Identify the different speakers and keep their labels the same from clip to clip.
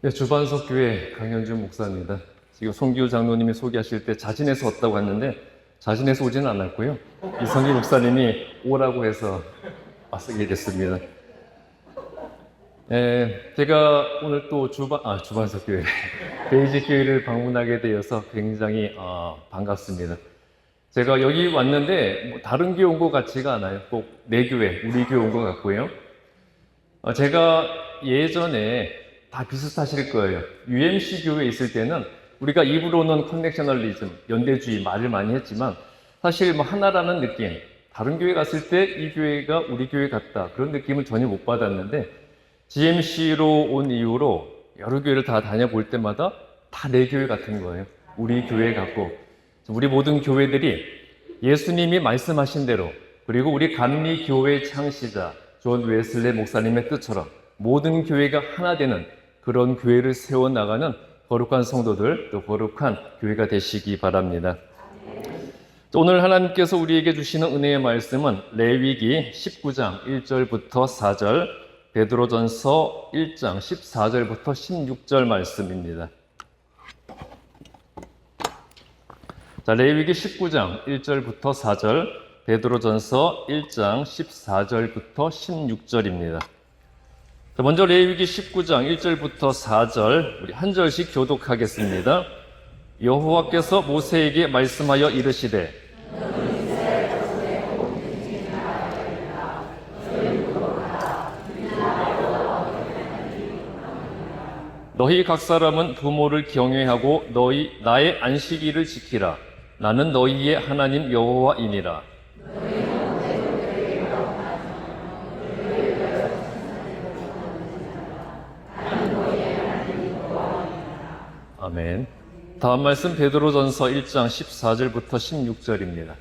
Speaker 1: 네, 주반석 교회 강현준 목사입니다. 지금 송기호 장로님이 소개하실 때 자진해서 왔다고 했는데 자진해서 오지는 않았고요. 이성기 목사님이 오라고 해서 왔게 됐습니다. 제가 오늘 또 주반석 교회 베이직 교회를 방문하게 되어서 굉장히 반갑습니다. 제가 여기 왔는데 뭐 다른 교회 온 것 같지가 않아요. 꼭 내 교회, 우리 교회 온 것 같고요. 제가 예전에 다 비슷하실 거예요. UMC 교회에 있을 때는 우리가 입으로는 커넥셔널리즘, 연대주의 말을 많이 했지만 사실 뭐 하나라는 느낌, 다른 교회 갔을 때 이 교회가 우리 교회 같다 그런 느낌은 전혀 못 받았는데 GMC로 온 이후로 여러 교회를 다 다녀볼 때마다 다 내 교회 같은 거예요. 우리 교회 같고 우리 모든 교회들이 예수님이 말씀하신 대로 그리고 우리 감리교회 창시자 존 웨슬레 목사님의 뜻처럼 모든 교회가 하나 되는 그런 교회를 세워나가는 거룩한 성도들, 또 거룩한 교회가 되시기 바랍니다. 오늘 하나님께서 우리에게 주시는 은혜의 말씀은 레위기 19장 1절부터 4절, 베드로전서 1장 14절부터 16절 말씀입니다. 자, 레위기 19장 1절부터 4절, 베드로전서 1장 14절부터 16절입니다. 먼저 레위기 19장 1절부터 4절 우리 한 절씩 교독하겠습니다. 여호와께서 모세에게 말씀하여 이르시되 너희 각 사람은 부모를 경외하고 나의 안식일을 지키라. 나는 너희의 하나님 여호와이니라. 아멘. 다음 말씀 베드로전서 1장 14절부터 16절입니다.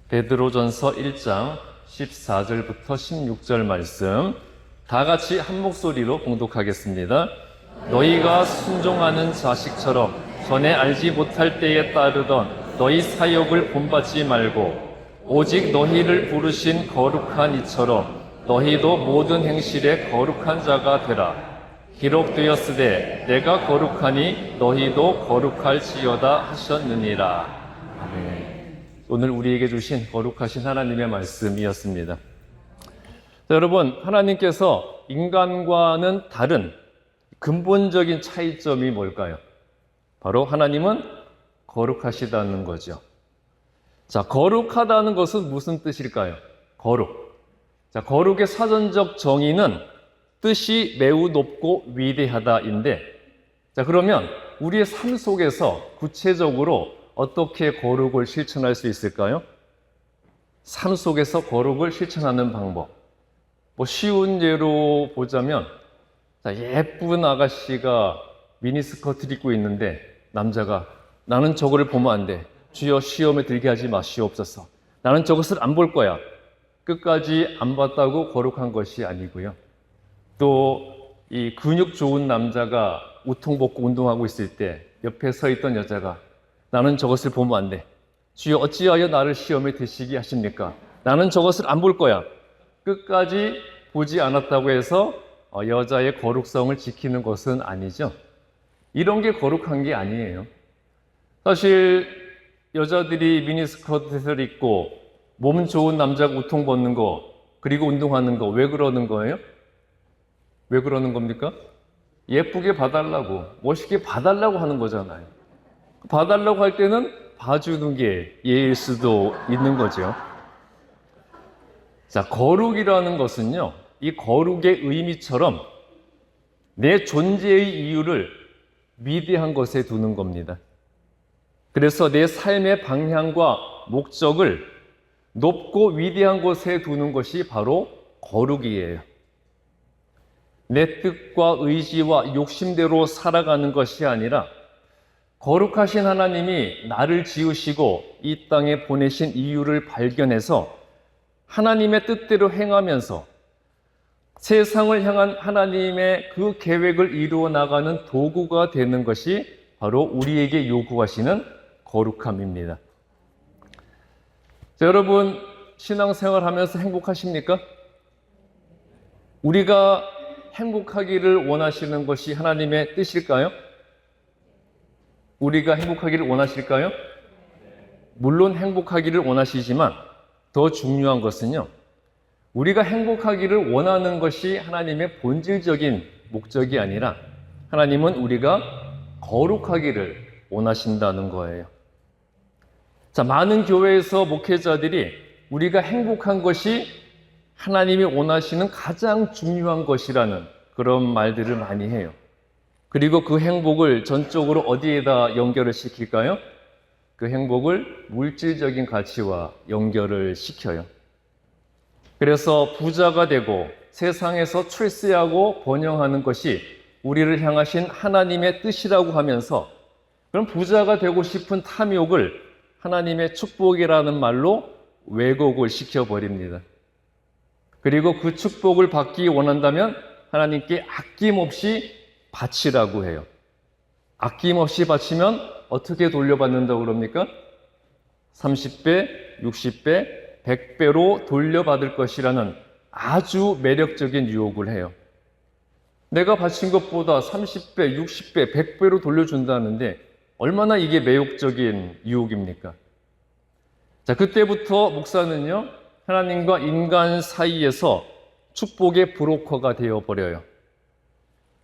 Speaker 1: 베드로전서 1장 14절부터 16절 말씀 다 같이 한 목소리로 봉독하겠습니다. 너희가 순종하는 자식처럼 전에 알지 못할 때에 따르던 너희 사역을 본받지 말고 오직 너희를 부르신 거룩한 이처럼 너희도 모든 행실에 거룩한 자가 되라. 기록되었으되 내가 거룩하니 너희도 거룩할지어다 하셨느니라. 아멘. 오늘 우리에게 주신 거룩하신 하나님의 말씀이었습니다. 자, 여러분, 하나님께서 인간과는 다른 근본적인 차이점이 뭘까요? 바로 하나님은 거룩하시다는 거죠. 자, 거룩하다는 것은 무슨 뜻일까요? 거룩. 자, 거룩의 사전적 정의는 뜻이 매우 높고 위대하다인데, 자, 그러면 우리의 삶 속에서 구체적으로 어떻게 거룩을 실천할 수 있을까요? 삶 속에서 거룩을 실천하는 방법. 뭐 쉬운 예로 보자면, 자, 예쁜 아가씨가 미니스커트를 입고 있는데 남자가 나는 저거를 보면 안 돼. 주여 시험에 들게 하지 마시옵소서. 나는 저것을 안 볼 거야. 끝까지 안 봤다고 거룩한 것이 아니고요. 또 이 근육 좋은 남자가 우통 벗고 운동하고 있을 때 옆에 서 있던 여자가 나는 저것을 보면 안 돼. 주여 어찌하여 나를 시험에 드시게 하십니까? 나는 저것을 안 볼 거야. 끝까지 보지 않았다고 해서 여자의 거룩성을 지키는 것은 아니죠. 이런 게 거룩한 게 아니에요. 사실 여자들이 미니스커트를 입고 몸 좋은 남자가 우통 벗는 거 그리고 운동하는 거 왜 그러는 거예요? 왜 그러는 겁니까? 예쁘게 봐달라고, 멋있게 봐달라고 하는 거잖아요. 봐달라고 할 때는 봐주는 게 예일 수도 있는 거죠. 자, 거룩이라는 것은요, 이 거룩의 의미처럼 내 존재의 이유를 위대한 것에 두는 겁니다. 그래서 내 삶의 방향과 목적을 높고 위대한 곳에 두는 것이 바로 거룩이에요. 내 뜻과 의지와 욕심대로 살아가는 것이 아니라 거룩하신 하나님이 나를 지으시고 이 땅에 보내신 이유를 발견해서 하나님의 뜻대로 행하면서 세상을 향한 하나님의 그 계획을 이루어 나가는 도구가 되는 것이 바로 우리에게 요구하시는 거룩함입니다. 자, 여러분 신앙생활 하면서 행복하십니까? 우리가 행복하기를 원하시는 것이 하나님의 뜻일까요? 우리가 행복하기를 원하실까요? 물론 행복하기를 원하시지만 더 중요한 것은요, 우리가 행복하기를 원하는 것이 하나님의 본질적인 목적이 아니라 하나님은 우리가 거룩하기를 원하신다는 거예요. 자, 많은 교회에서 목회자들이 우리가 행복한 것이 하나님이 원하시는 가장 중요한 것이라는 그런 말들을 많이 해요. 그리고 그 행복을 전적으로 어디에다 연결을 시킬까요? 그 행복을 물질적인 가치와 연결을 시켜요. 그래서 부자가 되고 세상에서 출세하고 번영하는 것이 우리를 향하신 하나님의 뜻이라고 하면서 그럼 부자가 되고 싶은 탐욕을 하나님의 축복이라는 말로 왜곡을 시켜버립니다. 그리고 그 축복을 받기 원한다면 하나님께 아낌없이 바치라고 해요. 아낌없이 바치면 어떻게 돌려받는다고 그럽니까? 30배, 60배, 100배로 돌려받을 것이라는 아주 매력적인 유혹을 해요. 내가 바친 것보다 30배, 60배, 100배로 돌려준다는데 얼마나 이게 매혹적인 유혹입니까? 자, 그때부터 목사는요, 하나님과 인간 사이에서 축복의 브로커가 되어버려요.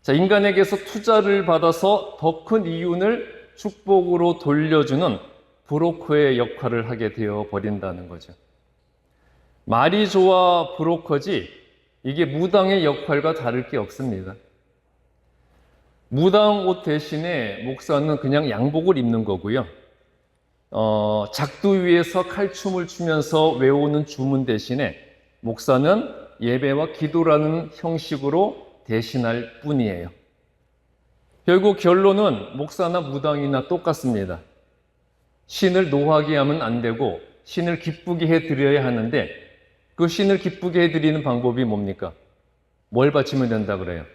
Speaker 1: 자, 인간에게서 투자를 받아서 더 큰 이윤을 축복으로 돌려주는 브로커의 역할을 하게 되어버린다는 거죠. 말이 좋아 브로커지 이게 무당의 역할과 다를 게 없습니다. 무당 옷 대신에 목사는 그냥 양복을 입는 거고요. 작두 위에서 칼춤을 추면서 외우는 주문 대신에 목사는 예배와 기도라는 형식으로 대신할 뿐이에요. 결국 결론은 목사나 무당이나 똑같습니다. 신을 노하게 하면 안 되고 신을 기쁘게 해드려야 하는데 그 신을 기쁘게 해드리는 방법이 뭡니까? 뭘 바치면 된다 그래요?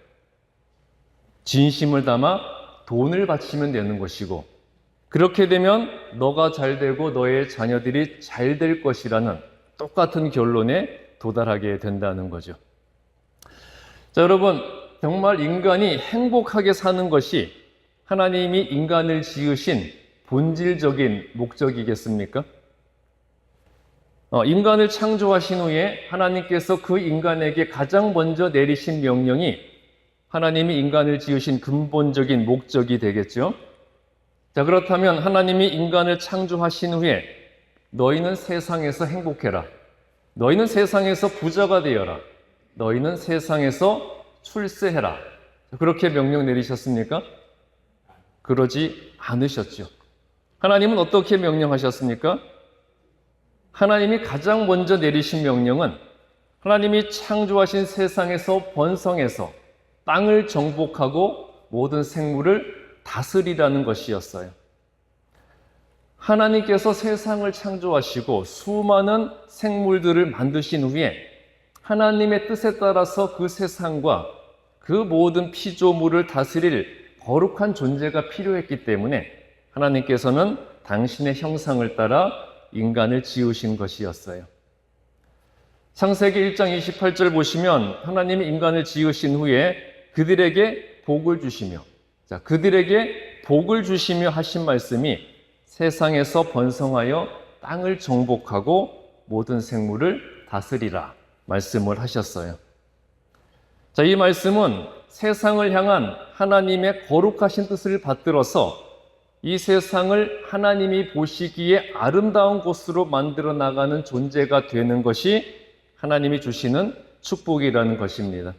Speaker 1: 진심을 담아 돈을 바치면 되는 것이고 그렇게 되면 너가 잘 되고 너의 자녀들이 잘 될 것이라는 똑같은 결론에 도달하게 된다는 거죠. 자, 여러분, 정말 인간이 행복하게 사는 것이 하나님이 인간을 지으신 본질적인 목적이겠습니까? 인간을 창조하신 후에 하나님께서 그 인간에게 가장 먼저 내리신 명령이 하나님이 인간을 지으신 근본적인 목적이 되겠죠. 자, 그렇다면 하나님이 인간을 창조하신 후에 너희는 세상에서 행복해라. 너희는 세상에서 부자가 되어라. 너희는 세상에서 출세해라. 그렇게 명령 내리셨습니까? 그러지 않으셨죠. 하나님은 어떻게 명령하셨습니까? 하나님이 가장 먼저 내리신 명령은 하나님이 창조하신 세상에서 번성해서 땅을 정복하고 모든 생물을 다스리라는 것이었어요. 하나님께서 세상을 창조하시고 수많은 생물들을 만드신 후에 하나님의 뜻에 따라서 그 세상과 그 모든 피조물을 다스릴 거룩한 존재가 필요했기 때문에 하나님께서는 당신의 형상을 따라 인간을 지으신 것이었어요. 창세기 1장 28절 보시면 하나님이 인간을 지으신 후에 그들에게 복을 주시며 그들에게 복을 주시며 하신 말씀이 세상에서 번성하여 땅을 정복하고 모든 생물을 다스리라 말씀을 하셨어요. 자, 이 말씀은 세상을 향한 하나님의 거룩하신 뜻을 받들어서 이 세상을 하나님이 보시기에 아름다운 곳으로 만들어 나가는 존재가 되는 것이 하나님이 주시는 축복이라는 것입니다.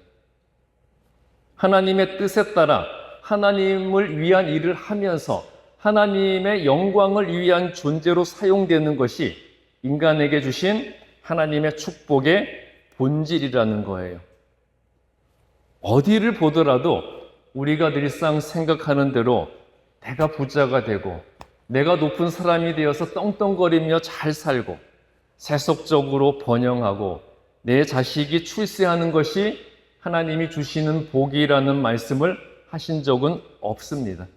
Speaker 1: 하나님의 뜻에 따라 하나님을 위한 일을 하면서 하나님의 영광을 위한 존재로 사용되는 것이 인간에게 주신 하나님의 축복의 본질이라는 거예요. 어디를 보더라도 우리가 늘상 생각하는 대로 내가 부자가 되고 내가 높은 사람이 되어서 떵떵거리며 잘 살고 세속적으로 번영하고 내 자식이 출세하는 것이 하나님이 주시는 복이라는 말씀을 하신 적은 없습니다.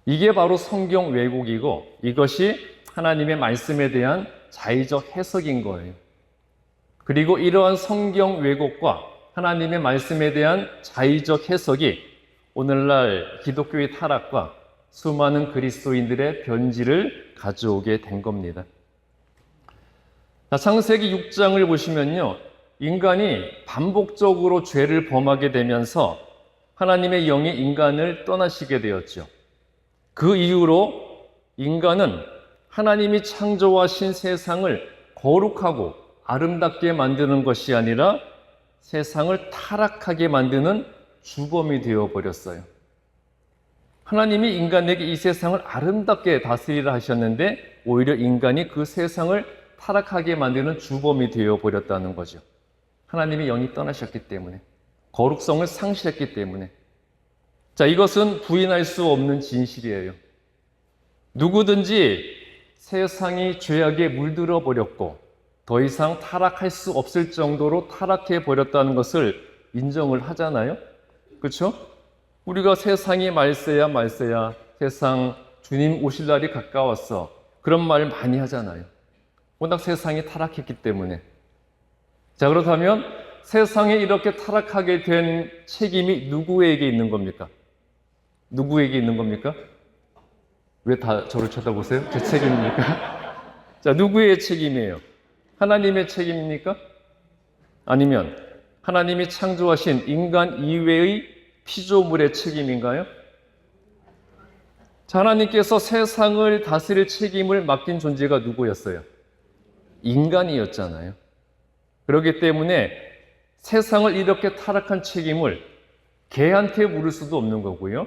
Speaker 1: 이게 바로 성경 왜곡이고 이것이 하나님의 말씀에 대한 자의적 해석인 거예요. 그리고 이러한 성경 왜곡과 하나님의 말씀에 대한 자의적 해석이 오늘날 기독교의 타락과 수많은 그리스도인들의 변질을 가져오게 된 겁니다. 자, 창세기 6장을 보시면요, 인간이 반복적으로 죄를 범하게 되면서 하나님의 영이 인간을 떠나시게 되었죠. 그 이후로 인간은 하나님이 창조하신 세상을 거룩하고 아름답게 만드는 것이 아니라 세상을 타락하게 만드는 주범이 되어버렸어요. 하나님이 인간에게 이 세상을 아름답게 다스리라 하셨는데 오히려 인간이 그 세상을 타락하게 만드는 주범이 되어버렸다는 거죠. 하나님의 영이 떠나셨기 때문에, 거룩성을 상실했기 때문에. 자, 이것은 부인할 수 없는 진실이에요. 누구든지 세상이 죄악에 물들어 버렸고 더 이상 타락할 수 없을 정도로 타락해 버렸다는 것을 인정을 하잖아요. 그렇죠? 우리가 세상이 말세야 말세야, 세상 주님 오실 날이 가까웠어, 그런 말 많이 하잖아요. 워낙 세상이 타락했기 때문에. 자, 그렇다면 세상에 이렇게 타락하게 된 책임이 누구에게 있는 겁니까? 누구에게 있는 겁니까? 왜 다 저를 쳐다보세요? 제 책임입니까? 자, 누구의 책임이에요? 하나님의 책임입니까? 아니면 하나님이 창조하신 인간 이외의 피조물의 책임인가요? 자, 하나님께서 세상을 다스릴 책임을 맡긴 존재가 누구였어요? 인간이었잖아요. 그렇기 때문에 세상을 이렇게 타락한 책임을 개한테 물을 수도 없는 거고요,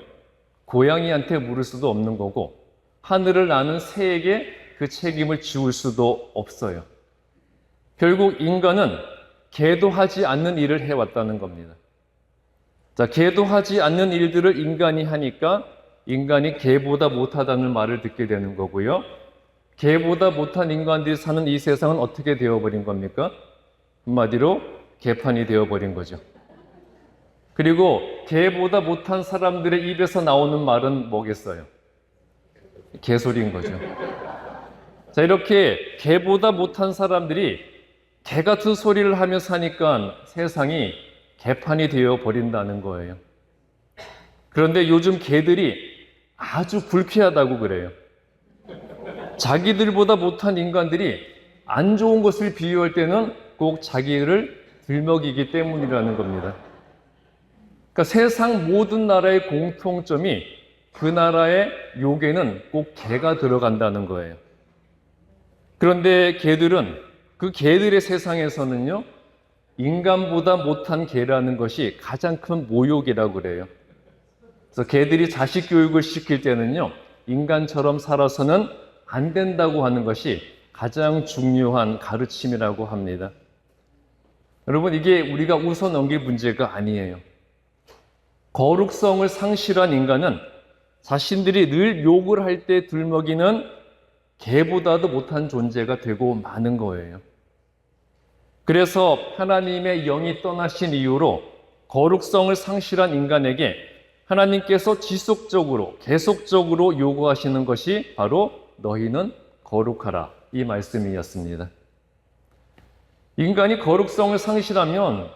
Speaker 1: 고양이한테 물을 수도 없는 거고, 하늘을 나는 새에게 그 책임을 지울 수도 없어요. 결국 인간은 계도하지 않는 일을 해왔다는 겁니다. 자, 계도하지 않는 일들을 인간이 하니까 인간이 개보다 못하다는 말을 듣게 되는 거고요. 개보다 못한 인간들이 사는 이 세상은 어떻게 되어버린 겁니까? 한마디로 개판이 되어버린 거죠. 그리고 개보다 못한 사람들의 입에서 나오는 말은 뭐겠어요? 개소리인 거죠. 자, 이렇게 개보다 못한 사람들이 개 같은 소리를 하며 사니까 세상이 개판이 되어버린다는 거예요. 그런데 요즘 개들이 아주 불쾌하다고 그래요. 자기들보다 못한 인간들이 안 좋은 것을 비유할 때는 꼭 자기를 들먹이기 때문이라는 겁니다. 그러니까 세상 모든 나라의 공통점이 그 나라의 욕에는 꼭 개가 들어간다는 거예요. 그런데 개들은, 그 개들의 세상에서는요, 인간보다 못한 개라는 것이 가장 큰 모욕이라고 그래요. 그래서 개들이 자식 교육을 시킬 때는요, 인간처럼 살아서는 안 된다고 하는 것이 가장 중요한 가르침이라고 합니다. 여러분, 이게 우리가 웃어 넘길 문제가 아니에요. 거룩성을 상실한 인간은 자신들이 늘 욕을 할 때 들먹이는 개보다도 못한 존재가 되고 마는 거예요. 그래서 하나님의 영이 떠나신 이후로 거룩성을 상실한 인간에게 하나님께서 지속적으로, 계속적으로 요구하시는 것이 바로 너희는 거룩하라, 이 말씀이었습니다. 인간이 거룩성을 상실하면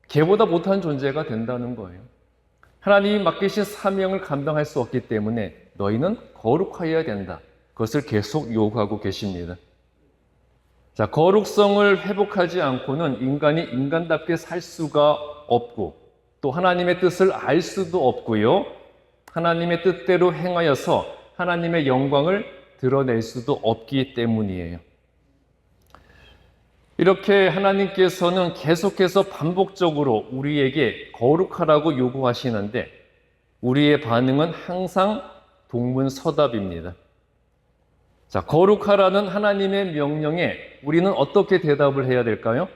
Speaker 1: 개보다 못한 존재가 된다는 거예요. 하나님이 맡기신 사명을 감당할 수 없기 때문에 너희는 거룩하여야 된다. 그것을 계속 요구하고 계십니다. 자, 거룩성을 회복하지 않고는 인간이 인간답게 살 수가 없고, 또 하나님의 뜻을 알 수도 없고요, 하나님의 뜻대로 행하여서 하나님의 영광을 드러낼 수도 없기 때문이에요. 이렇게 하나님께서는 계속해서 반복적으로 우리에게 거룩하라고 요구하시는데 우리의 반응은 항상 동문서답입니다. 자, 거룩하라는 하나님의 명령에 우리는 어떻게 대답을 해야 될까요?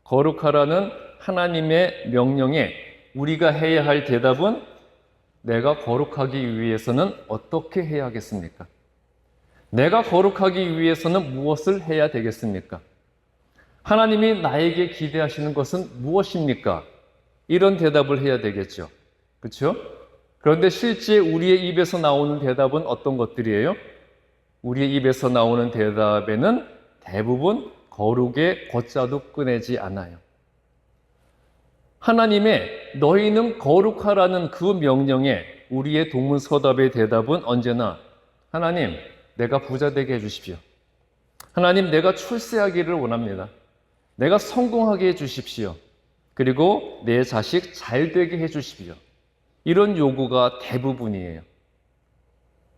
Speaker 1: 거룩하라는 하나님의 명령에 우리가 해야 할 대답은 내가 거룩하기 위해서는 어떻게 해야 하겠습니까? 내가 거룩하기 위해서는 무엇을 해야 되겠습니까? 하나님이 나에게 기대하시는 것은 무엇입니까? 이런 대답을 해야 되겠죠. 그렇죠? 그런데 실제 우리의 입에서 나오는 대답은 어떤 것들이에요? 우리의 입에서 나오는 대답에는 대부분 거룩의 거자도 꺼내지 않아요. 하나님의 너희는 거룩하라는 그 명령에 우리의 동문서답의 대답은 언제나 하나님, 내가 부자 되게 해주십시오. 하나님, 내가 출세하기를 원합니다. 내가 성공하게 해주십시오. 그리고 내 자식 잘 되게 해주십시오. 이런 요구가 대부분이에요.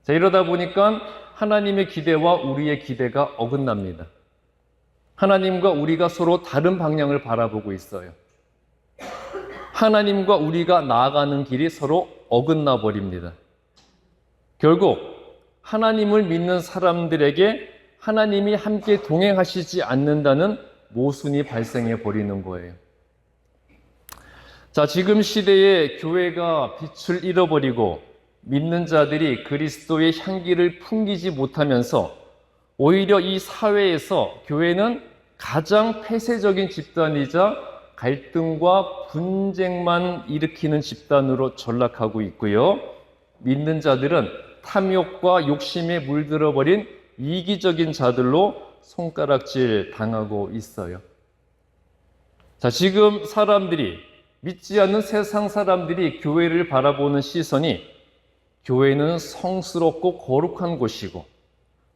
Speaker 1: 자, 이러다 보니까 하나님의 기대와 우리의 기대가 어긋납니다. 하나님과 우리가 서로 다른 방향을 바라보고 있어요. 하나님과 우리가 나아가는 길이 서로 어긋나 버립니다. 결국 하나님을 믿는 사람들에게 하나님이 함께 동행하시지 않는다는 모순이 발생해 버리는 거예요. 자, 지금 시대에 교회가 빛을 잃어버리고 믿는 자들이 그리스도의 향기를 풍기지 못하면서 오히려 이 사회에서 교회는 가장 폐쇄적인 집단이자 갈등과 분쟁만 일으키는 집단으로 전락하고 있고요. 믿는 자들은 탐욕과 욕심에 물들어버린 이기적인 자들로 손가락질 당하고 있어요. 자, 지금 사람들이, 믿지 않는 세상 사람들이 교회를 바라보는 시선이 교회는 성스럽고 거룩한 곳이고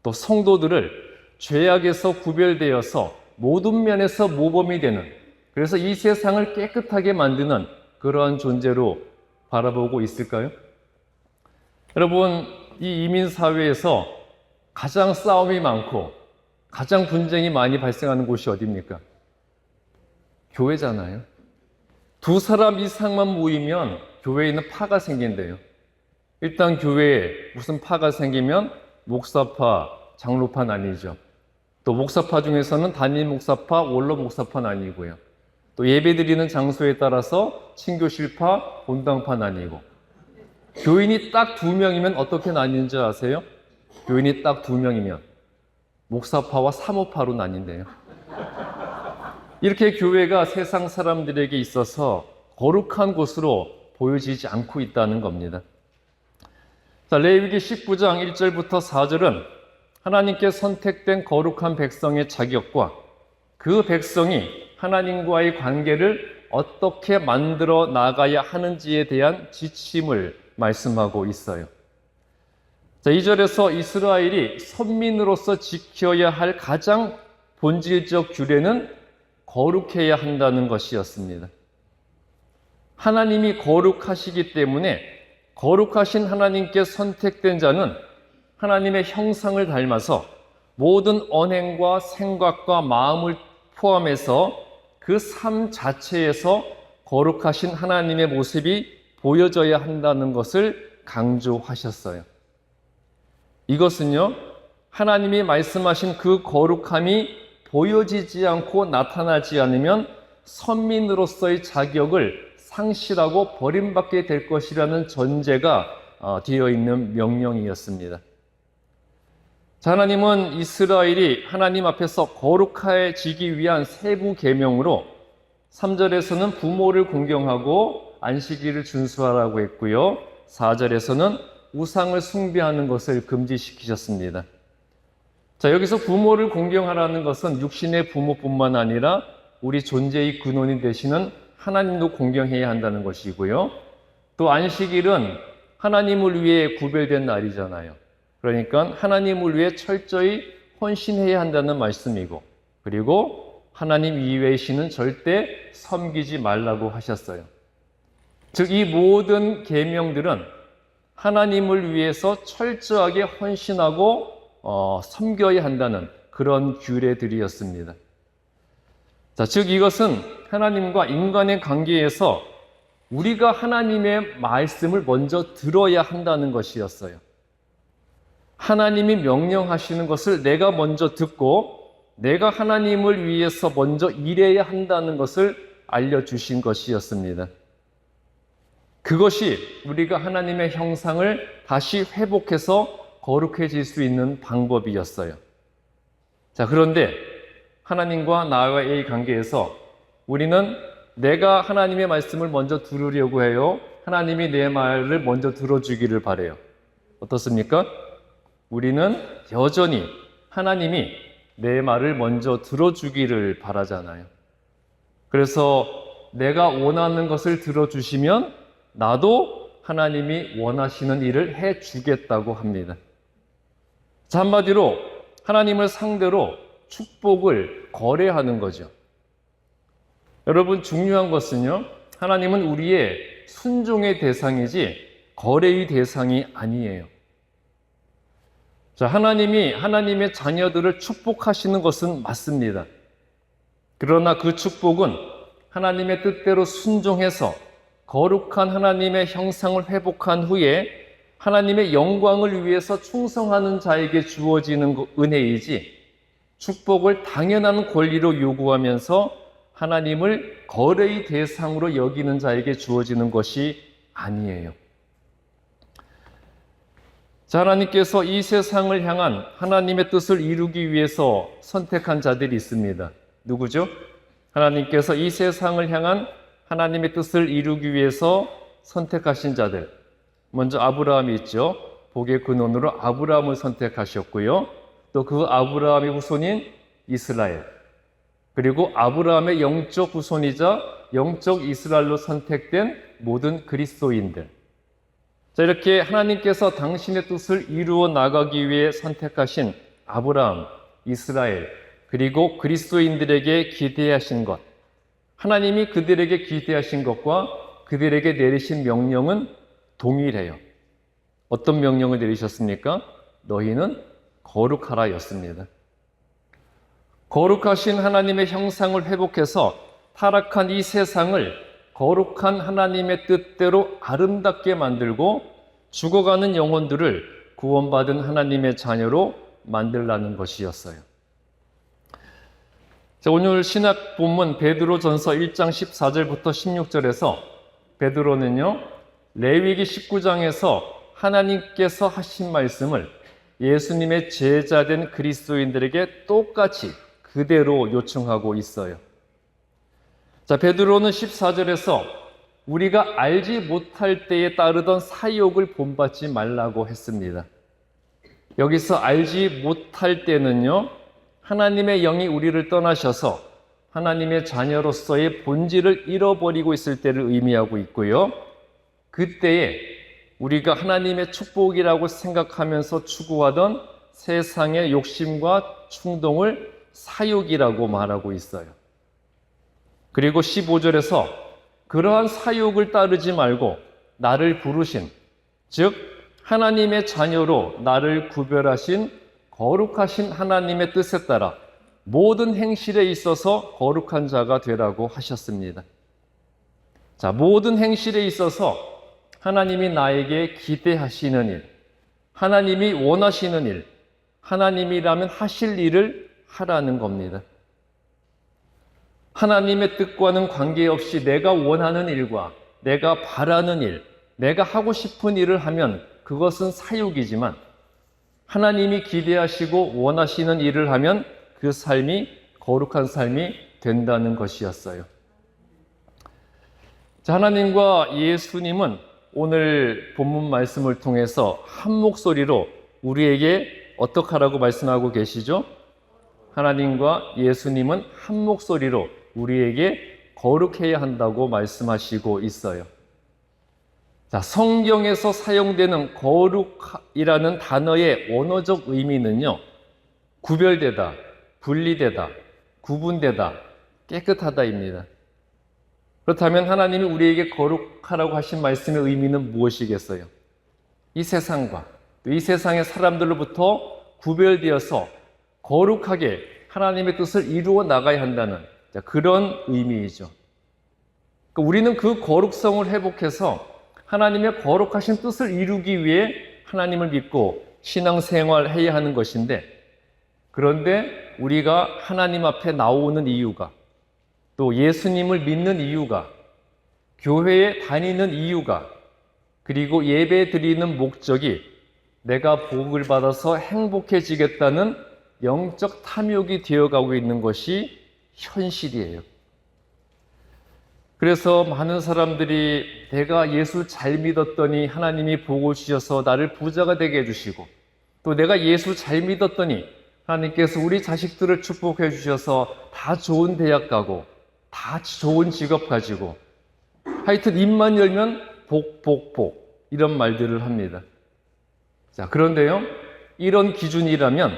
Speaker 1: 또 성도들을 죄악에서 구별되어서 모든 면에서 모범이 되는, 그래서 이 세상을 깨끗하게 만드는 그러한 존재로 바라보고 있을까요? 여러분, 이 이민사회에서 가장 싸움이 많고 가장 분쟁이 많이 발생하는 곳이 어디입니까? 교회잖아요. 두 사람 이상만 모이면 교회에는 파가 생긴대요. 일단 교회에 무슨 파가 생기면 목사파, 장로파 나뉘죠. 또 목사파 중에서는 단임 목사파, 원로 목사파 나뉘고요. 또 예배드리는 장소에 따라서 친교실파, 본당파 나뉘고, 교인이 딱 2명이면 어떻게 나뉘는지 아세요? 교인이 딱 2명이면 목사파와 사모파로 나뉜대요. 이렇게 교회가 세상 사람들에게 있어서 거룩한 곳으로 보여지지 않고 있다는 겁니다. 자, 레위기 19장 1절부터 4절은 하나님께 선택된 거룩한 백성의 자격과 그 백성이 하나님과의 관계를 어떻게 만들어 나가야 하는지에 대한 지침을 말씀하고 있어요. 자, 2절에서 이스라엘이 선민으로서 지켜야 할 가장 본질적 규례는 거룩해야 한다는 것이었습니다. 하나님이 거룩하시기 때문에 거룩하신 하나님께 선택된 자는 하나님의 형상을 닮아서 모든 언행과 생각과 마음을 포함해서 그 삶 자체에서 거룩하신 하나님의 모습이 보여져야 한다는 것을 강조하셨어요. 이것은요, 하나님이 말씀하신 그 거룩함이 보여지지 않고 나타나지 않으면 선민으로서의 자격을 상실하고 버림받게 될 것이라는 전제가 되어 있는 명령이었습니다. 자, 하나님은 이스라엘이 하나님 앞에서 거룩해지기 위한 세부 계명으로 3절에서는 부모를 공경하고 안식일을 준수하라고 했고요. 4절에서는 우상을 숭배하는 것을 금지시키셨습니다. 자, 여기서 부모를 공경하라는 것은 육신의 부모뿐만 아니라 우리 존재의 근원이 되시는 하나님도 공경해야 한다는 것이고요. 또 안식일은 하나님을 위해 구별된 날이잖아요. 그러니까 하나님을 위해 철저히 헌신해야 한다는 말씀이고, 그리고 하나님 이외의 신은 절대 섬기지 말라고 하셨어요. 즉, 이 모든 계명들은 하나님을 위해서 철저하게 헌신하고 섬겨야 한다는 그런 규례들이었습니다. 자, 즉 이것은 하나님과 인간의 관계에서 우리가 하나님의 말씀을 먼저 들어야 한다는 것이었어요. 하나님이 명령하시는 것을 내가 먼저 듣고 내가 하나님을 위해서 먼저 일해야 한다는 것을 알려주신 것이었습니다. 그것이 우리가 하나님의 형상을 다시 회복해서 거룩해질 수 있는 방법이었어요. 자, 그런데 하나님과 나와의 관계에서 우리는 내가 하나님의 말씀을 먼저 들으려고 해요. 하나님이 내 말을 먼저 들어주기를 바라요. 어떻습니까? 우리는 여전히 하나님이 내 말을 먼저 들어주기를 바라잖아요. 그래서 내가 원하는 것을 들어주시면 나도 하나님이 원하시는 일을 해주겠다고 합니다. 자, 한마디로 하나님을 상대로 축복을 거래하는 거죠. 여러분, 중요한 것은요, 하나님은 우리의 순종의 대상이지 거래의 대상이 아니에요. 자, 하나님이 하나님의 자녀들을 축복하시는 것은 맞습니다. 그러나 그 축복은 하나님의 뜻대로 순종해서 거룩한 하나님의 형상을 회복한 후에 하나님의 영광을 위해서 충성하는 자에게 주어지는 은혜이지, 축복을 당연한 권리로 요구하면서 하나님을 거래의 대상으로 여기는 자에게 주어지는 것이 아니에요. 자, 하나님께서 이 세상을 향한 하나님의 뜻을 이루기 위해서 선택한 자들이 있습니다. 누구죠? 하나님께서 이 세상을 향한 하나님의 뜻을 이루기 위해서 선택하신 자들. 먼저 아브라함이 있죠. 복의 근원으로 아브라함을 선택하셨고요. 또 그 아브라함의 후손인 이스라엘. 그리고 아브라함의 영적 후손이자 영적 이스라엘로 선택된 모든 그리스도인들. 자, 이렇게 하나님께서 당신의 뜻을 이루어 나가기 위해 선택하신 아브라함, 이스라엘, 그리고 그리스도인들에게 기대하신 것, 하나님이 그들에게 기대하신 것과 그들에게 내리신 명령은 동일해요. 어떤 명령을 내리셨습니까? 너희는 거룩하라 였습니다. 거룩하신 하나님의 형상을 회복해서 타락한 이 세상을 거룩한 하나님의 뜻대로 아름답게 만들고 죽어가는 영혼들을 구원받은 하나님의 자녀로 만들라는 것이었어요. 자, 오늘 신학 본문 베드로전서 1장 14절부터 16절에서 베드로는요, 레위기 19장에서 하나님께서 하신 말씀을 예수님의 제자된 그리스도인들에게 똑같이 그대로 요청하고 있어요. 자, 베드로는 14절에서 우리가 알지 못할 때에 따르던 사욕을 본받지 말라고 했습니다. 여기서 알지 못할 때는요, 하나님의 영이 우리를 떠나셔서 하나님의 자녀로서의 본질을 잃어버리고 있을 때를 의미하고 있고요. 그때에 우리가 하나님의 축복이라고 생각하면서 추구하던 세상의 욕심과 충동을 사욕이라고 말하고 있어요. 그리고 15절에서 그러한 사욕을 따르지 말고 나를 부르신, 즉 하나님의 자녀로 나를 구별하신 거룩하신 하나님의 뜻에 따라 모든 행실에 있어서 거룩한 자가 되라고 하셨습니다. 자, 모든 행실에 있어서 하나님이 나에게 기대하시는 일, 하나님이 원하시는 일, 하나님이라면 하실 일을 하라는 겁니다. 하나님의 뜻과는 관계없이 내가 원하는 일과 내가 바라는 일, 내가 하고 싶은 일을 하면 그것은 사욕이지만 하나님이 기대하시고 원하시는 일을 하면 그 삶이 거룩한 삶이 된다는 것이었어요. 자, 하나님과 예수님은 오늘 본문 말씀을 통해서 한 목소리로 우리에게 어떻게 하라고 말씀하고 계시죠? 하나님과 예수님은 한 목소리로 우리에게 거룩해야 한다고 말씀하시고 있어요. 자, 성경에서 사용되는 거룩이라는 단어의 원어적 의미는요, 구별되다, 분리되다, 구분되다, 깨끗하다입니다. 그렇다면 하나님이 우리에게 거룩하라고 하신 말씀의 의미는 무엇이겠어요? 이 세상과 또 이 세상의 사람들로부터 구별되어서 거룩하게 하나님의 뜻을 이루어 나가야 한다는 그런 의미이죠. 그러니까 우리는 그 거룩성을 회복해서 하나님의 거룩하신 뜻을 이루기 위해 하나님을 믿고 신앙생활해야 하는 것인데, 그런데 우리가 하나님 앞에 나오는 이유가, 또 예수님을 믿는 이유가, 교회에 다니는 이유가, 그리고 예배 드리는 목적이 내가 복을 받아서 행복해지겠다는 영적 탐욕이 되어가고 있는 것이 현실이에요. 그래서 많은 사람들이 내가 예수 잘 믿었더니 하나님이 복을 주셔서 나를 부자가 되게 해주시고, 또 내가 예수 잘 믿었더니 하나님께서 우리 자식들을 축복해 주셔서 다 좋은 대학 가고 다 좋은 직업 가지고 하여튼 입만 열면 복, 복, 복 이런 말들을 합니다. 자, 그런데요, 이런 기준이라면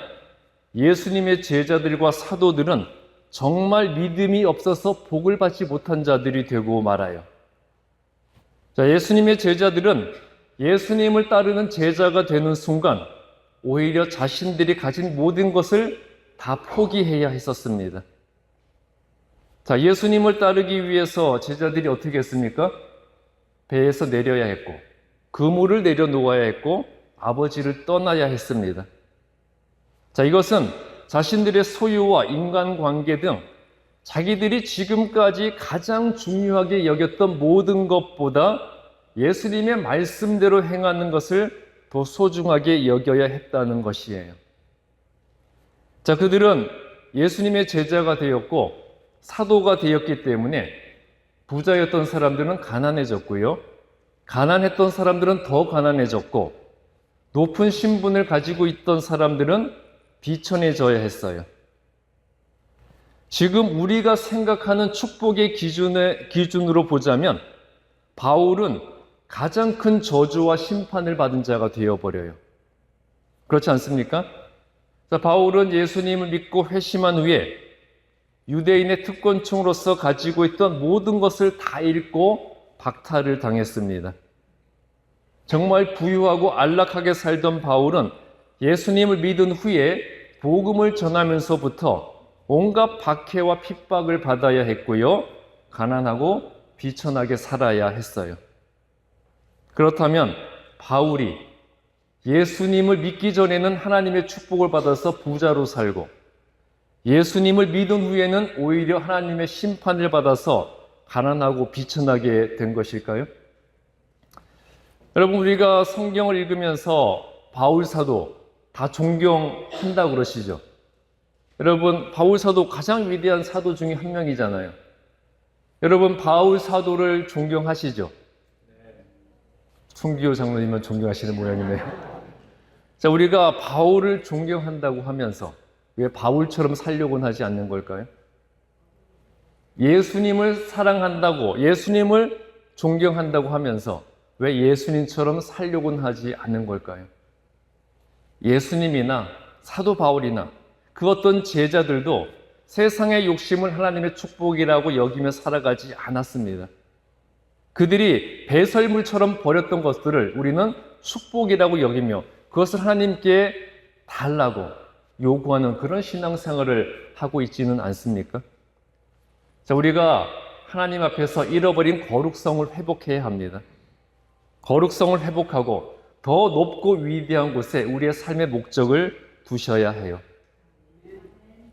Speaker 1: 예수님의 제자들과 사도들은 정말 믿음이 없어서 복을 받지 못한 자들이 되고 말아요. 자, 예수님의 제자들은 예수님을 따르는 제자가 되는 순간 오히려 자신들이 가진 모든 것을 다 포기해야 했었습니다. 자, 예수님을 따르기 위해서 제자들이 어떻게 했습니까? 배에서 내려야 했고, 그물을 내려놓아야 했고, 아버지를 떠나야 했습니다. 자, 이것은 자신들의 소유와 인간관계 등 자기들이 지금까지 가장 중요하게 여겼던 모든 것보다 예수님의 말씀대로 행하는 것을 더 소중하게 여겨야 했다는 것이에요. 자, 그들은 예수님의 제자가 되었고 사도가 되었기 때문에 부자였던 사람들은 가난해졌고요. 가난했던 사람들은 더 가난해졌고 높은 신분을 가지고 있던 사람들은 비천해져야 했어요. 지금 우리가 생각하는 축복의 기준으로 보자면 바울은 가장 큰 저주와 심판을 받은 자가 되어버려요. 그렇지 않습니까? 자, 바울은 예수님을 믿고 회심한 후에 유대인의 특권층으로서 가지고 있던 모든 것을 다 잃고 박탈을 당했습니다. 정말 부유하고 안락하게 살던 바울은 예수님을 믿은 후에 복음을 전하면서부터 온갖 박해와 핍박을 받아야 했고요. 가난하고 비천하게 살아야 했어요. 그렇다면 바울이 예수님을 믿기 전에는 하나님의 축복을 받아서 부자로 살고 예수님을 믿은 후에는 오히려 하나님의 심판을 받아서 가난하고 비천하게 된 것일까요? 여러분, 우리가 성경을 읽으면서 바울 사도 다 존경한다고 그러시죠? 여러분, 바울 사도 가장 위대한 사도 중에 한 명이잖아요. 여러분, 바울 사도를 존경하시죠? 송기호 장로님은 존경하시는 모양이네요. 자, 우리가 바울을 존경한다고 하면서 왜 바울처럼 살려고는 하지 않는 걸까요? 예수님을 사랑한다고, 예수님을 존경한다고 하면서 왜 예수님처럼 살려고는 하지 않는 걸까요? 예수님이나 사도 바울이나 그 어떤 제자들도 세상의 욕심을 하나님의 축복이라고 여기며 살아가지 않았습니다. 그들이 배설물처럼 버렸던 것들을 우리는 축복이라고 여기며 그것을 하나님께 달라고 요구하는 그런 신앙생활을 하고 있지는 않습니까? 자, 우리가 하나님 앞에서 잃어버린 거룩성을 회복해야 합니다. 거룩성을 회복하고 더 높고 위대한 곳에 우리의 삶의 목적을 두셔야 해요.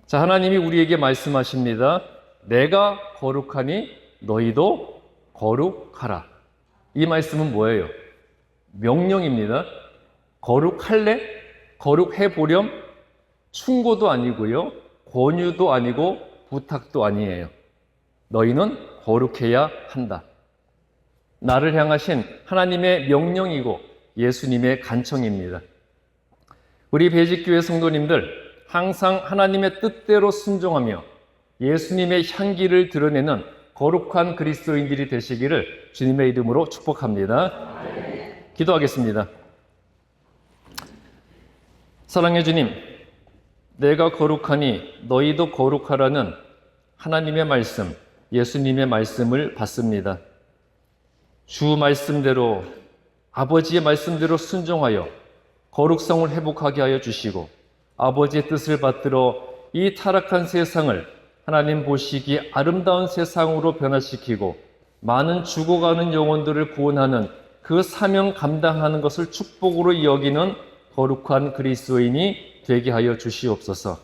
Speaker 1: 자, 하나님이 우리에게 말씀하십니다. 내가 거룩하니 너희도 거룩하라. 이 말씀은 뭐예요? 명령입니다. 거룩할래? 거룩해보렴? 충고도 아니고요. 권유도 아니고 부탁도 아니에요. 너희는 거룩해야 한다. 나를 향하신 하나님의 명령이고 예수님의 간청입니다. 우리 배직교회 성도님들 항상 하나님의 뜻대로 순종하며 예수님의 향기를 드러내는 거룩한 그리스도인들이 되시기를 주님의 이름으로 축복합니다. 기도하겠습니다. 사랑해 주님, 내가 거룩하니 너희도 거룩하라는 하나님의 말씀, 예수님의 말씀을 받습니다. 주 말씀대로, 아버지의 말씀대로 순종하여 거룩성을 회복하게 하여 주시고 아버지의 뜻을 받들어 이 타락한 세상을 하나님 보시기에 아름다운 세상으로 변화시키고 많은 죽어가는 영혼들을 구원하는 그 사명 감당하는 것을 축복으로 여기는 거룩한 그리스도인이 되게 하여 주시옵소서.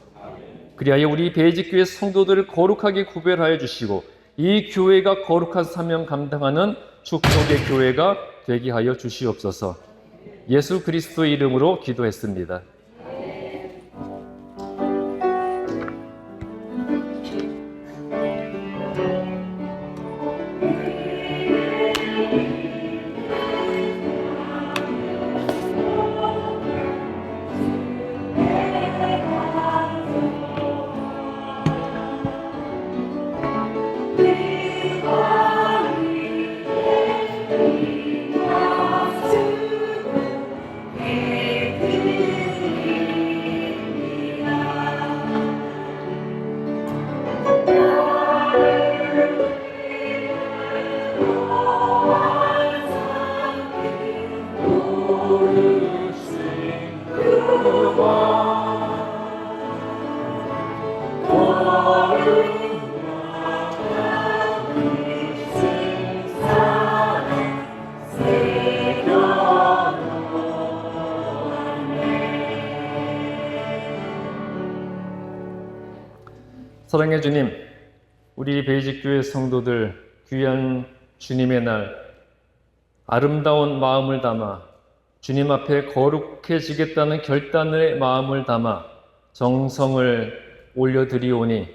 Speaker 1: 그리하여 우리 배직교회 성도들을 거룩하게 구별하여 주시고 이 교회가 거룩한 사명 감당하는 축복의 교회가 되게 하여 주시옵소서. 예수 그리스도의 이름으로 기도했습니다. 사랑의 주님, 우리 베이직교회 성도들 귀한 주님의 날 아름다운 마음을 담아 주님 앞에 거룩해지겠다는 결단의 마음을 담아 정성을 올려드리오니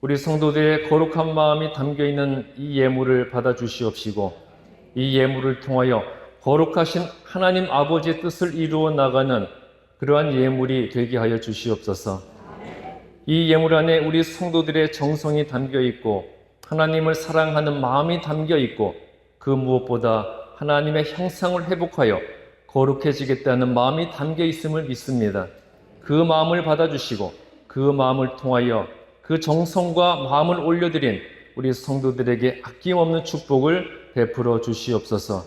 Speaker 1: 우리 성도들의 거룩한 마음이 담겨있는 이 예물을 받아주시옵시고 이 예물을 통하여 거룩하신 하나님 아버지의 뜻을 이루어 나가는 그러한 예물이 되게 하여 주시옵소서. 이 예물 안에 우리 성도들의 정성이 담겨있고 하나님을 사랑하는 마음이 담겨있고 그 무엇보다 하나님의 형상을 회복하여 거룩해지겠다는 마음이 담겨있음을 믿습니다. 그 마음을 받아주시고 그 마음을 통하여 그 정성과 마음을 올려드린 우리 성도들에게 아낌없는 축복을 베풀어 주시옵소서.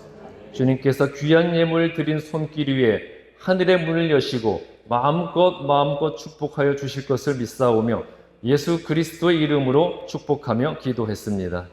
Speaker 1: 주님께서 귀한 예물을 드린 손길 위에 하늘의 문을 여시고 마음껏 축복하여 주실 것을 믿사오며 예수 그리스도의 이름으로 축복하며 기도했습니다.